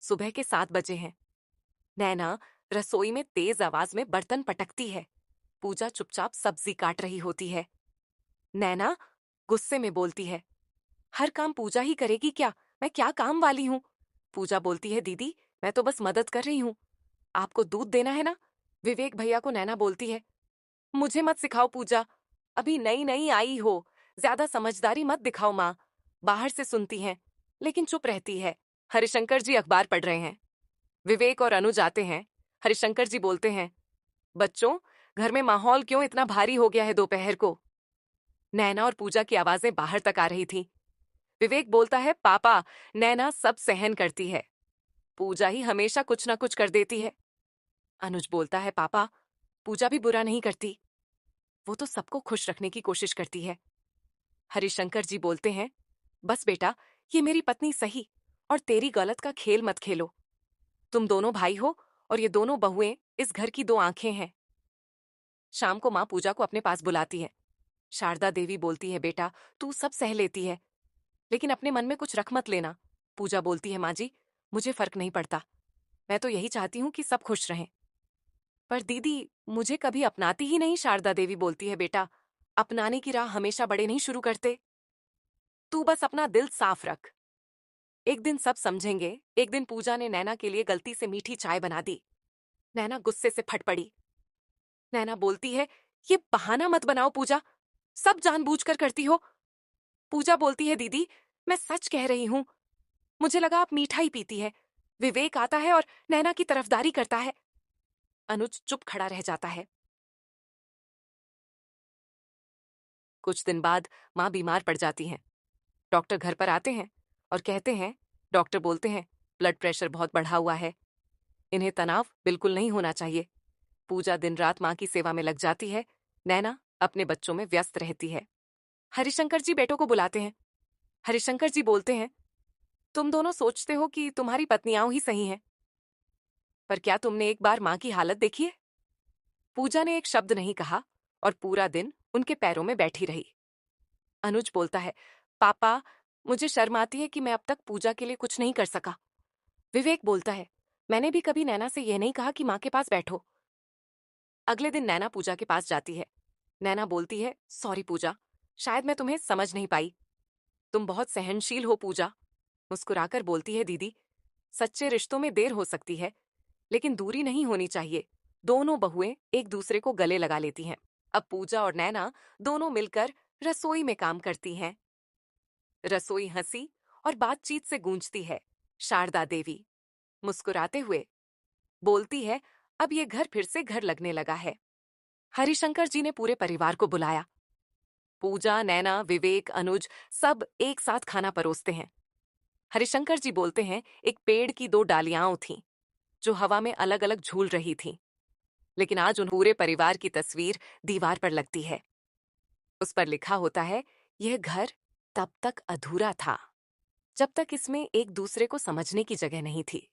सुबह के 7 बजे हैं। नैना रसोई में तेज आवाज में बर्तन पटकती है। पूजा चुपचाप सब्जी काट रही होती है। नैना गुस्से में बोलती है, हर काम पूजा ही करेगी क्या? मैं क्या काम वाली हूँ? पूजा बोलती है, दीदी मैं तो बस मदद कर रही हूँ। आपको दूध देना है ना? विवेक भैया को नैना बोलती है, मुझे मत सिखाओ पूजा, अभी नई नई आई हो, ज्यादा समझदारी मत दिखाओ माँ। बाहर से सुनती हैं, लेकिन चुप रहती है। हरिशंकर जी अखबार पढ़ रहे हैं। विवेक और अनुज आते हैं। हरिशंकर जी बोलते हैं, बच्चों घर में माहौल क्यों इतना भारी हो गया है दोपहर को? नैना और पूजा की आवाजें बाहर तक आ रही थी। विवेक बोलता है, पापा नैना सब सहन करती है, पूजा ही हमेशा कुछ ना कुछ कर देती है। अनुज बोलता है, पापा पूजा भी बुरा नहीं करती, वो तो सबको खुश रखने की कोशिश करती है। हरिशंकर जी बोलते हैं, बस बेटा ये मेरी पत्नी सही और तेरी गलत का खेल मत खेलो। तुम दोनों भाई हो और ये दोनों बहुएं इस घर की 2 आंखें हैं। शाम को माँ पूजा को अपने पास बुलाती है। शारदा देवी बोलती है, बेटा तू सब सह लेती है, लेकिन अपने मन में कुछ रख मत लेना। पूजा बोलती है, माँ जी मुझे फर्क नहीं पड़ता, मैं तो यही चाहती हूँ कि सब खुश रहें। पर दीदी मुझे कभी अपनाती ही नहीं। शारदा देवी बोलती है, बेटा अपनाने की राह हमेशा बड़े नहीं शुरू करते, तू बस अपना दिल साफ रख, एक दिन सब समझेंगे। एक दिन पूजा ने नैना के लिए गलती से मीठी चाय बना दी। नैना गुस्से से फट पड़ी। नैना बोलती है, ये बहाना मत बनाओ पूजा, सब जानबूझकर करती हो। पूजा बोलती है, दीदी मैं सच कह रही हूं, मुझे लगा आप मीठा ही पीती है। विवेक आता है और नैना की तरफदारी करता है। अनुज चुप खड़ा रह जाता है। कुछ दिन बाद माँ बीमार पड़ जाती हैं। डॉक्टर घर पर आते हैं और कहते हैं, डॉक्टर बोलते हैं ब्लड प्रेशर बहुत बढ़ा हुआ है, इन्हें तनाव बिल्कुल नहीं होना चाहिए। पूजा दिन रात माँ की सेवा में लग जाती है। नैना अपने बच्चों में व्यस्त रहती है। हरिशंकर जी बेटों को बुलाते हैं। हरिशंकर जी बोलते हैं, तुम दोनों सोचते हो कि तुम्हारी पत्नियां ही सही हैं, पर क्या तुमने एक बार माँ की हालत देखी है? पूजा ने एक शब्द नहीं कहा और पूरा दिन उनके पैरों में बैठी रही। अनुज बोलता है, पापा मुझे शर्म आती है कि मैं अब तक पूजा के लिए कुछ नहीं कर सका। विवेक बोलता है, मैंने भी कभी नैना से यह नहीं कहा कि माँ के पास बैठो। अगले दिन नैना पूजा के पास जाती है। नैना बोलती है, सॉरी पूजा, शायद मैं तुम्हें समझ नहीं पाई, तुम बहुत सहनशील हो। पूजा मुस्कुराकर बोलती है, दीदी सच्चे रिश्तों में देर हो सकती है, लेकिन दूरी नहीं होनी चाहिए। दोनों बहुएं एक दूसरे को गले लगा लेती हैं। अब पूजा और नैना दोनों मिलकर रसोई में काम करती हैं। रसोई हंसी और बातचीत से गूंजती है। शारदा देवी मुस्कुराते हुए बोलती है, अब ये घर फिर से घर लगने लगा है। हरिशंकर जी ने पूरे परिवार को बुलाया। पूजा, नैना, विवेक, अनुज सब एक साथ खाना परोसते हैं। हरिशंकर जी बोलते हैं, एक पेड़ की 2 डालियां थीं जो हवा में अलग अलग झूल रही थीं, लेकिन आज उन पूरे परिवार की तस्वीर दीवार पर लगती है। उस पर लिखा होता है, यह घर तब तक अधूरा था जब तक इसमें एक दूसरे को समझने की जगह नहीं थी।